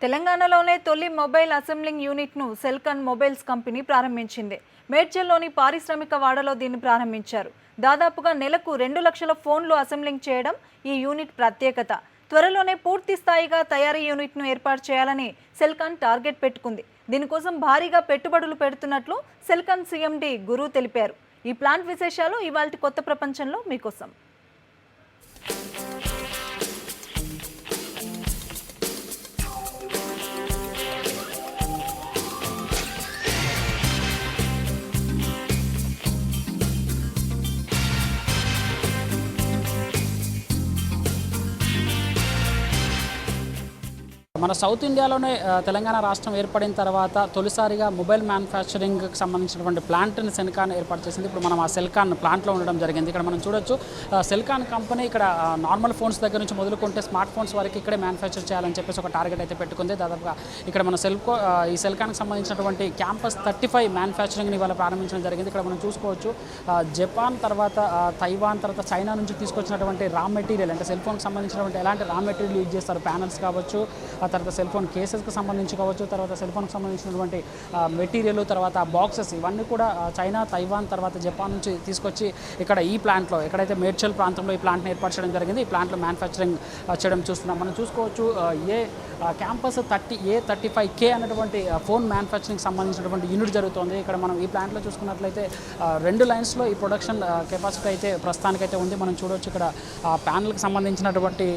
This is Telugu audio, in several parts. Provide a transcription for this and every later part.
తెలంగాణలోనే తొలి మొబైల్ అసెంబ్లింగ్ యూనిట్ను సెల్కాన్ మొబైల్స్ కంపెనీ ప్రారంభించింది. మేడ్చల్లోని పారిశ్రామిక వాడలో దీన్ని ప్రారంభించారు. దాదాపుగా నెలకు 2 లక్షల ఫోన్లు అసెంబ్లింగ్ చేయడం ఈ యూనిట్ ప్రత్యేకత. త్వరలోనే పూర్తి స్థాయిగా తయారీ యూనిట్ను ఏర్పాటు చేయాలని సెల్కాన్ టార్గెట్ పెట్టుకుంది. దీనికోసం భారీగా పెట్టుబడులు పెడుతున్నట్లు సెల్కాన్ సీఎండీ గురు తెలిపారు. ఈ ప్లాంట్ విశేషాలు ఇవాల్టి కొత్త ప్రపంచంలో మీకోసం. మన సౌత్ ఇండియాలోనే తెలంగాణ రాష్ట్రం ఏర్పడిన తర్వాత తొలిసారిగా మొబైల్ మ్యానుఫ్యాక్చరింగ్కి సంబంధించినటువంటి ప్లాంట్ని సెల్కాన్ ఏర్పాటు చేసింది. ఇప్పుడు మనం ఆ సెల్కాన్ ప్లాంట్లో ఉండడం జరిగింది. ఇక్కడ మనం చూడొచ్చు సెల్కాన్ కంపెనీ ఇక్కడ నార్మల్ ఫోన్స్ దగ్గర నుంచి మొదలుకుంటే స్మార్ట్ ఫోన్స్ వరకు ఇక్కడే మ్యానుఫ్యాక్చర్ చేయాలని చెప్పేసి ఒక టార్గెట్ అయితే పెట్టుకుంది. దాదాపుగా ఇక్కడ మన ఈ సెల్కాన్కి సంబంధించినటువంటి క్యాంపస్ 35 మ్యానుఫ్యాక్చరింగ్ని ఇవాళ ప్రారంభించడం జరిగింది. ఇక్కడ మనం చూసుకోవచ్చు జపాన్ తర్వాత తైవాన్ తర్వాత చైనా నుంచి తీసుకొచ్చినటువంటి రా మెటీరియల్, అంటే సెల్ ఫోన్కి సంబంధించినటువంటి ఎలాంటి రా మెటీరియల్ యూజ్ చేస్తారు, ప్యానల్స్ కావచ్చు, ఆ తర్వాత సెల్ ఫోన్ కేసెస్కి సంబంధించి కావచ్చు, తర్వాత సెల్ ఫోన్కి సంబంధించినటువంటి మెటీరియల్, తర్వాత బాక్సెస్, ఇవన్నీ కూడా చైనా, తైవాన్ తర్వాత జపాన్ నుంచి తీసుకొచ్చి ఇక్కడ ఈ ప్లాంట్లో, ఎక్కడైతే మేడ్చల్ ప్రాంతంలో ఈ ప్లాంట్ని ఏర్పాటు చేయడం జరిగింది, ఈ ప్లాంట్లో మ్యానుఫ్యాక్చరింగ్ చేయడం చూస్తున్నాం. మనం చూసుకోవచ్చు క్యాంపస్ 35K అనేటువంటి ఫోన్ మ్యానుఫ్యాక్చరింగ్ సంబంధించినటువంటి యూనిట్ జరుగుతుంది. ఇక్కడ మనం ఈ ప్లాంట్లో చూసుకున్నట్లయితే 2 లైన్స్లో ఈ ప్రొడక్షన్ కెపాసిటీ అయితే ప్రస్తుతానికైతే ఉంది. మనం చూడవచ్చు ఇక్కడ ప్యానల్కి సంబంధించినటువంటి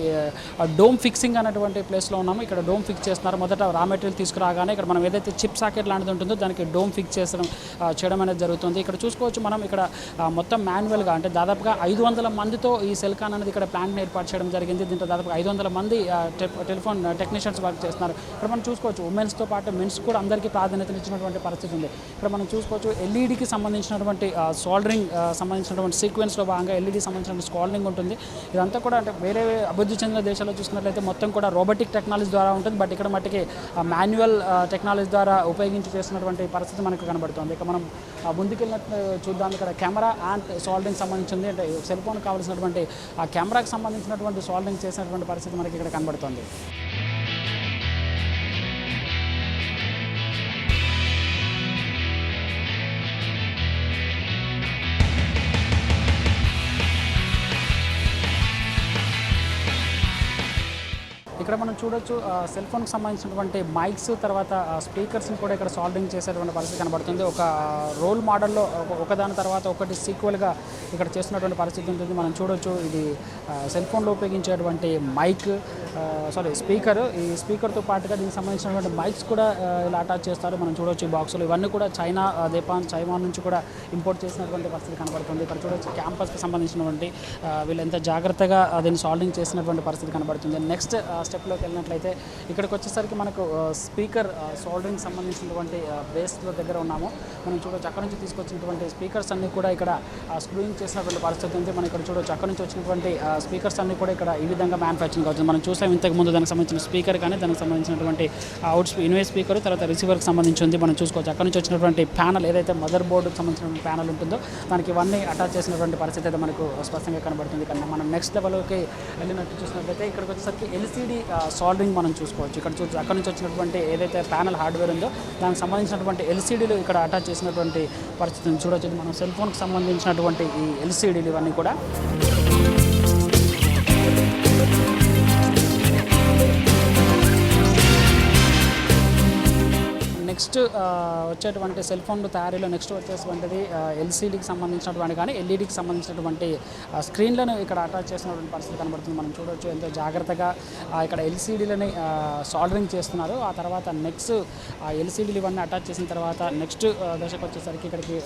డోమ్ ఫిక్సింగ్ అనేటువంటి ప్లేస్లో ఉన్నాము. ఇక్కడ డోమ్ ఫిక్స్ చేస్తున్నారు. మొదట రా మెటీరియల్ తీసుకురాగానే ఇక్కడ మనం ఏదైతే చిప్ సాకెట్ లాంటిది ఉంటుందో దానికి డోమ్ ఫిక్స్ చేయడం అనేది జరుగుతుంది. ఇక్కడ చూసుకోవచ్చు మనం ఇక్కడ మొత్తం మాన్యువల్గా, అంటే దాదాపుగా 500 మందితో ఈ సెల్కాన్ అనేది ఇక్కడ ప్లాంట్ని ఏర్పాటు చేయడం జరిగింది. దీంట్లో దాదాపుగా 500 మంది టెలిఫోన్ టెక్నీషియన్స్ వర్క్ చేస్తున్నారు. ఇక్కడ మనం చూసుకోవచ్చు ఉమెన్స్తో పాటు మెన్స్ కూడా అందరికీ ప్రాధాన్యతలు ఇచ్చినటువంటి పరిస్థితి ఉంది. ఇక్కడ మనం చూసుకోవచ్చు ఎల్ఈడికి సంబంధించినటువంటి సోల్డరింగ్ సంబంధించినటువంటి సీక్వెన్స్లో భాగంగా ఎల్ఈడి సంబంధించిన సోల్డరింగ్ ఉంటుంది. ఇదంతా కూడా అంటే వేరే అభివృద్ధి చెందిన దేశాల్లో చూసుకున్నట్లయితే మొత్తం కూడా రోబోటిక్ టెక్నాలజీ ద్వారా ఉంటుంది. బట్ ఇక్కడ మట్టికి మాన్యువల్ టెక్నాలజీ ద్వారా ఉపయోగించి చేస్తున్నటువంటి పరిస్థితి మనకు కనబడుతుంది. ఇక మనం ముందుకెళ్ళినట్టు చూద్దాం. ఇక్కడ కెమెరా అండ్ సోల్డరింగ్ సంబంధించింది, అంటే సెల్ ఫోన్ కావాల్సినటువంటి ఆ కెమెరాకి సంబంధించినటువంటి సోల్డరింగ్ చేసినటువంటి పరిస్థితి మనకి ఇక్కడ కనబడుతుంది. ఇక్కడ మనం చూడొచ్చు సెల్ ఫోన్కి సంబంధించినటువంటి మైక్స్ తర్వాత స్పీకర్స్ని కూడా ఇక్కడ సాల్వింగ్ చేసేటువంటి పరిస్థితి కనబడుతుంది. ఒక రోల్ మోడల్లో ఒకదాని తర్వాత ఒకటి సీక్వెల్గా ఇక్కడ చేస్తున్నటువంటి పరిస్థితి ఉంటుంది. మనం చూడొచ్చు ఇది సెల్ ఫోన్లో ఉపయోగించేటువంటి స్పీకర్. ఈ స్పీకర్తో పాటుగా దీనికి సంబంధించినటువంటి మైక్స్ కూడా ఇలా అటాచ్ చేస్తారు. మనం చూడొచ్చు ఈ బాక్సులు ఇవన్నీ కూడా చైనా, తైవాన్ నుంచి కూడా ఇంపోర్ట్ చేసినటువంటి పరిస్థితి కనబడుతుంది. ఇక్కడ చూడొచ్చు క్యాంపస్కి సంబంధించినటువంటి వీళ్ళు ఎంత జాగ్రత్తగా దీన్ని సాల్వింగ్ చేసినటువంటి పరిస్థితి కనబడుతుంది. నెక్స్ట్ స్టెప్లోకి వెళ్ళినట్లయితే ఇక్కడికి వచ్చేసరికి మనకు స్పీకర్ సోల్డరింగ్ సంబంధించినటువంటి బేస్లో దగ్గర ఉన్నాము. మనం చూడవచ్చు అక్కడ నుంచి తీసుకొచ్చినటువంటి స్పీకర్స్ అన్నీ కూడా ఇక్కడ స్క్రూయింగ్ చేసినటువంటి పరిస్థితి ఉంది. మనం ఇక్కడ చూడవచ్చు అక్కడ నుంచి వచ్చినటువంటి స్పీకర్స్ అన్నీ కూడా ఇక్కడ ఈ విధంగా మ్యానుఫ్యాక్చరింగ్ అవుతుంది. మనం చూసాం ఇంతకుముందు దానికి సంబంధించిన స్పీకర్ కానీ దానికి సంబంధించినటువంటి ఇన్వేస్ స్పీకర్ తర్వాత రిసీవర్కి సంబంధించి ఉంది. మనం చూసుకోవచ్చు అక్కడ నుంచి వచ్చినటువంటి ప్యానల్, ఏదైతే మదర్ బోర్డుకి సంబంధించిన ప్యానల్ ఉంటుందో దానికి ఇవన్నీ అటాచ్ చేసినటువంటి పరిస్థితి అయితే మనకు స్పష్టంగా కనబడుతుంది. కానీ మనం నెక్స్ట్ లెవెల్కి వెళ్ళినట్టు చూసినట్లయితే ఇక్కడికి వచ్చేసరికి ఎల్సీడీ సాల్డరింగ్ మనం చూసుకోవచ్చు. ఇక్కడ అక్కడ నుంచి వచ్చినటువంటి ఏదైతే ప్యానల్ హార్డ్వేర్ ఉందో దానికి సంబంధించినటువంటి ఎల్సీడీలు ఇక్కడ అటాచ్ చేసినటువంటి పరిస్థితిని చూడవచ్చు. మనం సెల్ ఫోన్కి సంబంధించినటువంటి ఈ ఎల్సీడీలు ఇవన్నీ కూడా నెక్స్ట్ వచ్చేటువంటి సెల్ ఫోన్లు తయారీలో నెక్స్ట్ వచ్చేటువంటిది ఎల్సీడీకి సంబంధించినటువంటి కానీ ఎల్ఈడికి సంబంధించినటువంటి స్క్రీన్లను ఇక్కడ అటాచ్ చేసినటువంటి పరిస్థితి కనబడుతుంది. మనం చూడవచ్చు ఎంతో జాగ్రత్తగా ఇక్కడ ఎల్సీడీలని సాల్డరింగ్ చేస్తున్నారు. ఆ తర్వాత నెక్స్ట్ ఎల్సీడీలు ఇవన్నీ అటాచ్ చేసిన తర్వాత నెక్స్ట్ దశకు వచ్చేసరికి ఇక్కడికి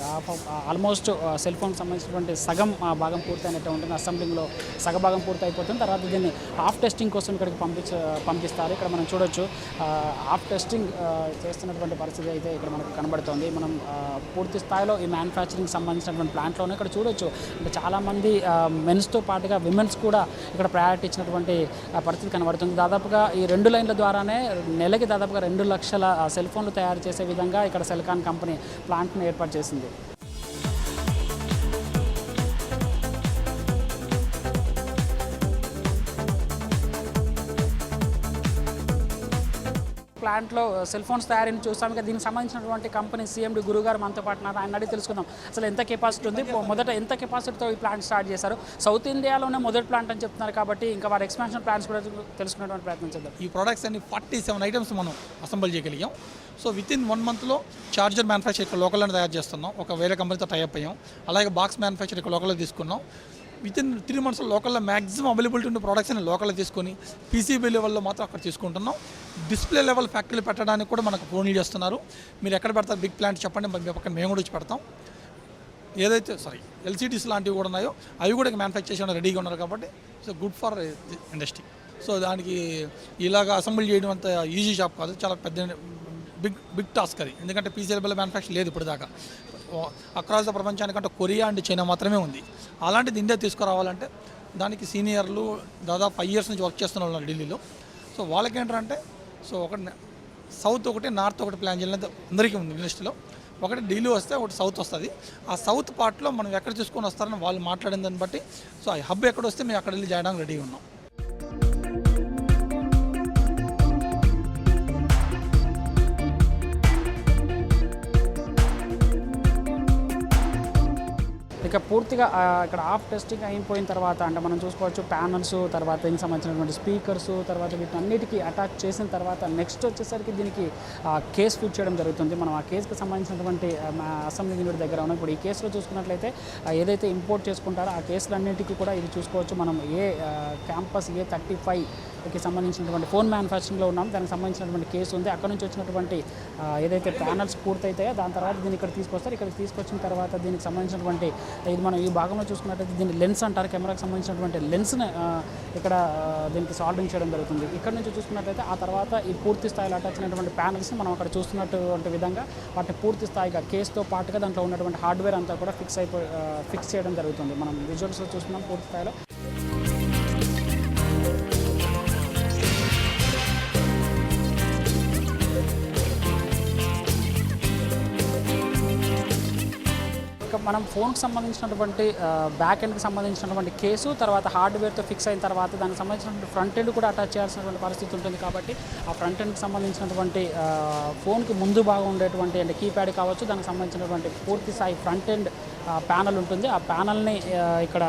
ఆల్మోస్ట్ సెల్ ఫోన్కి సంబంధించినటువంటి సగం భాగం పూర్తయినట్టు ఉంటుంది. అసెంబ్లింగ్లో సగభాగం పూర్తి అయిపోతుంది. తర్వాత దీన్ని హాఫ్ టెస్టింగ్ కోసం ఇక్కడికి పంపిస్తారు. ఇక్కడ మనం చూడొచ్చు హాఫ్ టెస్టింగ్ చేస్తున్నటువంటి పరిస్థితి అయితే ఇక్కడ మనకు కనబడుతుంది. మనం పూర్తి స్థాయిలో ఈ మ్యానుఫ్యాక్చరింగ్ సంబంధించినటువంటి ప్లాంట్లోనే ఇక్కడ చూడొచ్చు. అంటే చాలామంది మెన్స్తో పాటుగా విమెన్స్ కూడా ఇక్కడ ప్రయారిటీ ఇచ్చినటువంటి పరిస్థితి కనబడుతుంది. దాదాపుగా ఈ 2 లైన్ల ద్వారానే నెలకి దాదాపుగా 2 లక్షల సెల్ ఫోన్లు తయారు చేసే విధంగా ఇక్కడ సెల్కాన్ కంపెనీ ప్లాంట్ని ఏర్పాటు చేసింది. ప్లాంట్లో సెల్ ఫోన్స్ తయారీని చూస్తాం. ఇక దీనికి సంబంధించినటువంటి కంపెనీ CMD గురుగారు మనతో పాటు ఉన్నారు. ఆయన అడిగి తెలుసుకుందాం అసలు ఎంత కెపాసిటీ ఉంది, మొదట ఎంత కెపాసిటీతో ఈ ప్లాంట్ స్టార్ట్ చేశారు. సౌత్ ఇండియాలోనే మొదటి ప్లాంట్ అని చెప్తున్నారు కాబట్టి ఇంకా వారి ఎక్స్పాన్షన్ ప్లాన్స్ కూడా తెలుసుకునేటువంటి ప్రయత్నం చేద్దాం. ఈ ప్రోడక్ట్స్ అన్ని 47 ఐటమ్స్ మనం అసెంబుల్ చేయగలిగాం. సో వితిన్ 1 మంత్లో చార్జర్ మ్యానుఫ్యాక్చర్ ఇక్కడ లోకల్లోనే తయారు చేస్తున్నాం. ఒక వేరే కంపెనీతో టైఅప్ అయ్యాం. అలాగే బాక్స్ మ్యానుఫ్యాక్చర్ ఇక్కడ లోకల్లో తీసుకున్నాం. వితిన్ 3 మంత్స్లో లోకల్లో మ్యాక్సిమం అవైలబిలిటీ ఉన్న ప్రోడక్ట్స్ అన్ని లోకల్లో తీసుకొని PCB లెవెల్లో మాత్రం అక్కడ తీసుకుంటున్నాం. డిస్ప్లే లెవెల్ ఫ్యాక్టరీలు పెట్టడానికి కూడా మనకు ఫోన్లు చేస్తున్నారు. మీరు ఎక్కడ పెడతారు బిగ్ ప్లాంట్ చెప్పండి, మీ పక్కన మేము కూడా వచ్చి పెడతాం. ఏదైతే LCDs లాంటివి కూడా ఉన్నాయో అవి కూడా మ్యానుఫ్యాక్చర్ చేయడం రెడీగా ఉన్నారు కాబట్టి so good for industry. So దానికి ఇలాగా అసెంబుల్ చేయడం అంత ఈజీ జాబ్ కాదు, చాలా పెద్ద బిగ్ టాస్క్ అది. ఎందుకంటే PCB మ్యానుఫ్యాక్చర్ లేదు ఇప్పుడు దాకా. అక్రాస్ ద ప్రపంచానికంటే కొరియా అండ్ చైనా మాత్రమే ఉంది. అలాంటిది ఇండియా తీసుకురావాలంటే దానికి సీనియర్లు దాదాపు 5 years నుంచి వర్క్ చేస్తున్న వాళ్ళు ఢిల్లీలో. సో వాళ్ళకి ఏంటంటే సో ఒకటి సౌత్ ఒకటి నార్త్ ఒకటి ప్లాన్ చేయాలంటే అందరికీ ఉంది ఇండస్ట్రీలో. ఒకటి ఢిల్లీ వస్తే ఒకటి సౌత్ వస్తుంది. ఆ సౌత్ పార్ట్లో మనం ఎక్కడ తీసుకొని వస్తారని వాళ్ళు మాట్లాడిన దాన్ని బట్టి సో ఆ హబ్ ఎక్కడ వస్తే మేము అక్కడ వెళ్ళి చేయడానికి రెడీగా ఉన్నాం. ఇక పూర్తిగా ఇక్కడ ఆఫ్ టెస్టింగ్ అయిపోయిన తర్వాత అంటే మనం చూసుకోవచ్చు ప్యానల్స్, తర్వాత దీనికి సంబంధించినటువంటి స్పీకర్స్, తర్వాత వీటన్నిటికీ అటాచ్ చేసిన తర్వాత నెక్స్ట్ వచ్చేసరికి దీనికి కేస్ ఫిట్ చేయడం జరుగుతుంది. మనం ఆ కేస్కి సంబంధించినటువంటి అసెంబ్లీ యూనిట్ దగ్గర ఉన్నాం. ఇప్పుడు ఈ కేసులో చూసుకున్నట్లయితే ఏదైతే ఇంపోర్ట్ చేసుకుంటారో ఆ కేసులన్నింటికీ కూడా ఇది చూసుకోవచ్చు. మనం క్యాంపస్ A35కి సంబంధించినటువంటి ఫోన్ మ్యానుఫ్యాక్చరింగ్లో ఉన్నాం. దానికి సంబంధించినటువంటి కేసు ఉంది. అక్కడ నుంచి వచ్చినటువంటి ఏదైతే ప్యానల్స్ పూర్తయితాయో దాని తర్వాత దీన్ని ఇక్కడ తీసుకొస్తారు. ఇక్కడికి తీసుకొచ్చిన తర్వాత దీనికి సంబంధించినటువంటి ఇది మనం ఈ భాగంలో చూసుకున్నట్లయితే దీన్ని లెన్స్ అంటారు. కెమెరాకి సంబంధించినటువంటి లెన్స్ని ఇక్కడ దీనికి సాల్డింగ్ చేయడం జరుగుతుంది. ఇక్కడ నుంచి చూసుకున్నట్లయితే ఆ తర్వాత ఈ పూర్తి స్థాయిలో అటాచ్ అయినటువంటి ప్యానల్స్ని మనం అక్కడ చూస్తున్నటువంటి విధంగా వాటిని పూర్తి స్థాయిగా కేసుతో పాటుగా దాంట్లో ఉన్నటువంటి హార్డ్వేర్ అంతా కూడా ఫిక్స్ చేయడం జరుగుతుంది. మనం విజువల్స్లో చూస్తున్నాం పూర్తి స్థాయిలో. మనం ఫోన్కి సంబంధించినటువంటి బ్యాక్ ఎండ్కి సంబంధించినటువంటి కేసు, తర్వాత హార్డ్వేర్తో ఫిక్స్ అయిన తర్వాత దానికి సంబంధించినటువంటి ఫ్రంట్ ఎండ్ కూడా అటాచ్ చేయాల్సినటువంటి పరిస్థితి ఉంటుంది. కాబట్టి ఆ ఫ్రంట్ ఎండ్కి సంబంధించినటువంటి ఫోన్కి ముందు భాగం ఉండేటువంటి అంటే కీప్యాడ్ కావచ్చు, దానికి సంబంధించినటువంటి పూర్తి స్థాయి ఫ్రంట్ ఎండ్ ప్యానల్ ఉంటుంది. ఆ ప్యానల్ని ఇక్కడ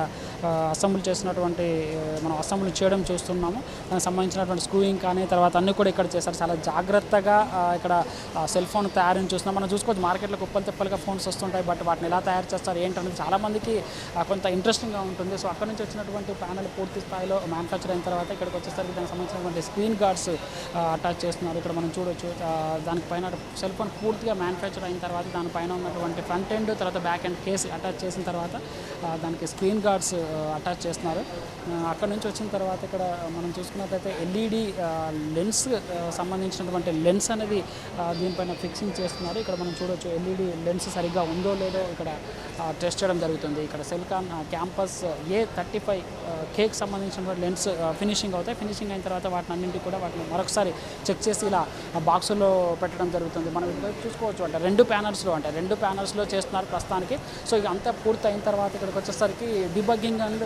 అసెంబుల్ చేసినటువంటి మనం అసెంబుల్ చేయడం చూస్తున్నాము. దానికి సంబంధించినటువంటి స్క్రూయింగ్ కానీ తర్వాత అన్నీ కూడా ఇక్కడ చేస్తారు. చాలా జాగ్రత్తగా ఇక్కడ సెల్ ఫోన్ తయారీని చూస్తున్నాం. మనం చూసుకోవచ్చు మార్కెట్లో కుప్పలు తెప్పలుగా ఫోన్స్ వస్తుంటాయి. బట్ వాటిని ఎలా తయారు చేస్తారు ఏంటనేది చాలామందికి కొంత ఇంట్రెస్టింగ్గా ఉంటుంది. సో అక్కడ నుంచి వచ్చినటువంటి ప్యానల్ పూర్తి స్థాయిలో మ్యానుఫ్యాక్చర్ అయిన తర్వాత ఇక్కడికి వచ్చేసరికి దానికి సంబంధించినటువంటి స్క్రీన్ గార్డ్స్ అటాచ్ చేస్తున్నారు. ఇక్కడ మనం చూడొచ్చు దానిపైన సెల్ ఫోన్ పూర్తిగా మ్యానుఫ్యాక్చర్ అయిన తర్వాత దానిపైన ఉన్నటువంటి ఫ్రంట్ ఎండ్ తర్వాత బ్యాక్ ఎండ్ కేస్ అటాచ్ చేసిన తర్వాత దానికి స్క్రీన్ గార్డ్స్ అటాచ్ చేస్తున్నారు. అక్కడ నుంచి వచ్చిన తర్వాత ఇక్కడ మనం చూసుకున్నట్లయితే LED లెన్స్ సంబంధించినటువంటి లెన్స్ అనేది దీనిపైన ఫిక్సింగ్ చేస్తున్నారు. ఇక్కడ మనం చూడొచ్చు LED లెన్స్ సరిగ్గా ఉందో లేదో ఇక్కడ టెస్ట్ చేయడం జరుగుతుంది. ఇక్కడ సెల్కాన్ క్యాంపస్ A35Kకి సంబంధించినటువంటి లెన్స్ ఫినిషింగ్ అవుతాయి. ఫినిషింగ్ అయిన తర్వాత వాటిని అన్నింటికి కూడా వాటిని మరొకసారి చెక్ చేసి ఇలా బాక్సుల్లో పెట్టడం జరుగుతుంది. మనం ఇక్కడ చూసుకోవచ్చు అంటే రెండు ప్యానల్స్లో చేస్తున్నారు ప్రస్తుతానికి. సో ఇక అంతా పూర్తి అయిన తర్వాత ఇక్కడికి వచ్చేసరికి డిబగ్గింగ్ అండ్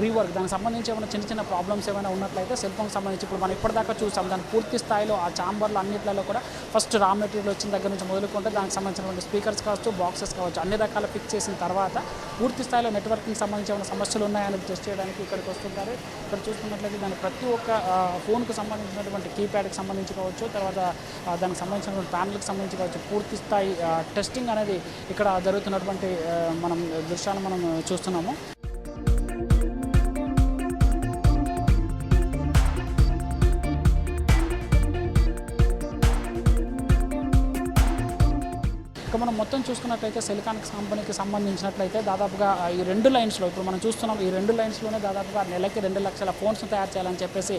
రీవర్క్ దానికి సంబంధించి ఏమైనా చిన్న ప్రాబ్లమ్స్ ఏమైనా ఉన్నట్లయితే సెల్ ఫోన్కి సంబంధించి ఇప్పుడు మనం ఇప్పటిదాకా చూసాం దాని పూర్తి స్థాయిలో ఆ చాంబర్లు అన్నింటిలో కూడా ఫస్ట్ రా మెటీరియల్ వచ్చిన దగ్గర నుంచి మొదలుకుంటే దానికి సంబంధించినటువంటి స్పీకర్స్ కావచ్చు, బాక్సెస్ కావచ్చు, అన్ని రకాల ఫిక్స్ చేసిన తర్వాత పూర్తి స్థాయిలో నెట్వర్కింగ్ సంబంధించి ఏమైనా సమస్యలు ఉన్నాయని టెస్ట్ చేయడానికి ఇక్కడికి వస్తుంటారు. ఇక్కడ చూసుకున్నట్లయితే దాని ప్రతి ఒక్క ఫోన్కి సంబంధించినటువంటి కీప్యాడ్కి సంబంధించి కావచ్చు, తర్వాత దానికి సంబంధించినటువంటి ప్యానల్కి సంబంధించి కావచ్చు, పూర్తి స్థాయి టెస్టింగ్ అనేది ఇక్కడ జరుగుతున్నటువంటి మనం దృశ్యాన్ని మనం చూస్తున్నాము. ఇక మనం మొత్తం చూసుకున్నట్లయితే సెల్కాన్ కంపెనీకి సంబంధించినట్లయితే దాదాపుగా ఈ రెండు లైన్స్లో ఇప్పుడు మనం చూస్తున్నాం ఈ రెండు లైన్స్లోనే దాదాపుగా నెలకి 2 లక్షల ఫోన్స్ని తయారు చేయాలని చెప్పేసి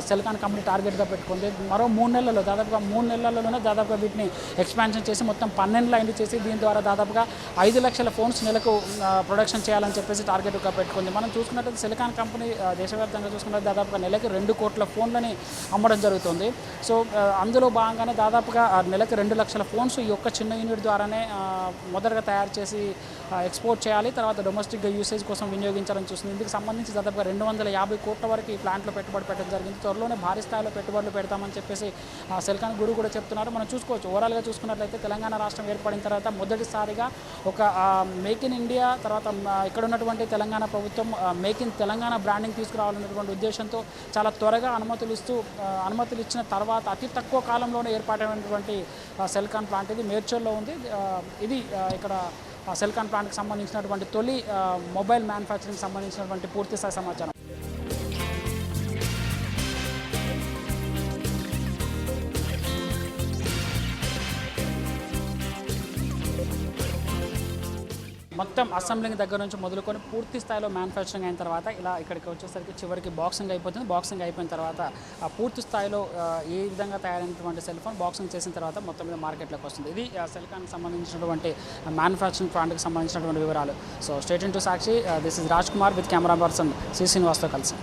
సెల్కాన్ కంపెనీ టార్గెట్గా పెట్టుకుంది. మరో 3 నెలల్లో దాదాపుగా 3 నెలల్లోనే దాదాపుగా వీటిని ఎక్స్పాన్షన్ చేసి మొత్తం 12 లైన్లు చేసి దీని ద్వారా దాదాపుగా 5 లక్షల ఫోన్స్ నెలకు ప్రొడక్షన్ చేయాలని చెప్పేసి టార్గెట్గా పెట్టుకుంది. మనం చూసుకున్నట్లయితే సెల్కాన్ కంపెనీ దేశవ్యాప్తంగా చూసుకున్నట్లయితే దాదాపుగా నెలకి 2 కోట్ల ఫోన్లని అమ్మడం జరుగుతుంది. సో అందులో భాగంగానే దాదాపుగా నెలకి 2 లక్షల ఫోన్స్ ఈ యొక్క చిన్న యూనిట్ యూనిట్ ద్వారానే మొదటగా తయారు చేసి ఎక్స్పోర్ట్ చేయాలి, తర్వాత డొమెస్టిక్గా యూసేజ్ కోసం వినియోగించాలని చూస్తుంది. ఇందుకు సంబంధించి దాదాపుగా 250 కోట్ల వరకు ఈ ప్లాంట్లో పెట్టుబడి పెట్టడం జరిగింది. త్వరలోనే భారీ స్థాయిలో పెట్టుబడులు పెడతామని చెప్పేసి సెల్కాన్ గురు కూడా చెప్తున్నారు. మనం చూసుకోవచ్చు, ఓవరాల్గా చూసుకున్నట్లయితే తెలంగాణ రాష్ట్రం ఏర్పడిన తర్వాత మొదటిసారిగా ఒక మేక్ ఇన్ ఇండియా, తర్వాత ఇక్కడ ఉన్నటువంటి తెలంగాణ ప్రభుత్వం మేక్ ఇన్ తెలంగాణ బ్రాండింగ్ తీసుకురావాలన్నటువంటి ఉద్దేశంతో చాలా త్వరగా అనుమతులు ఇచ్చిన తర్వాత అతి తక్కువ కాలంలోనే ఏర్పాటైనటువంటి సెల్కాన్ ప్లాంట్ ఇది మేడ్చల్లో ఉంది. ఇది ఇక్కడ సెల్కాన్ ప్లాంట్కి సంబంధించినటువంటి తొలి మొబైల్ మ్యానుఫ్యాక్చరింగ్ సంబంధించినటువంటి పూర్తిస్థాయి సమాచారం. మొత్తం అసెంబ్లింగ్ దగ్గర నుంచి మొదలుకొని పూర్తి స్థాయిలో మ్యానుఫ్యాక్చరింగ్ అయిన తర్వాత ఇలా ఇక్కడికి వచ్చేసరికి చివరికి బాక్సింగ్ అయిపోతుంది. బాక్సింగ్ అయిపోయిన తర్వాత ఆ పూర్తి స్థాయిలో ఏ విధంగా తయారైనటువంటి సెల్ ఫోన్ బాక్సింగ్ చేసిన తర్వాత మొత్తం మీద మార్కెట్లోకి వస్తుంది. ఇది సెల్కాన్కి సంబంధించినటువంటి మ్యానుఫ్యాక్చరింగ్ ప్లాంట్కి సంబంధించినటువంటి వివరాలు. సో స్టేట్ ఇన్ to Sakshi, this is Raj Kumar with camera person C శ్రీనివాస్తో కలిసి.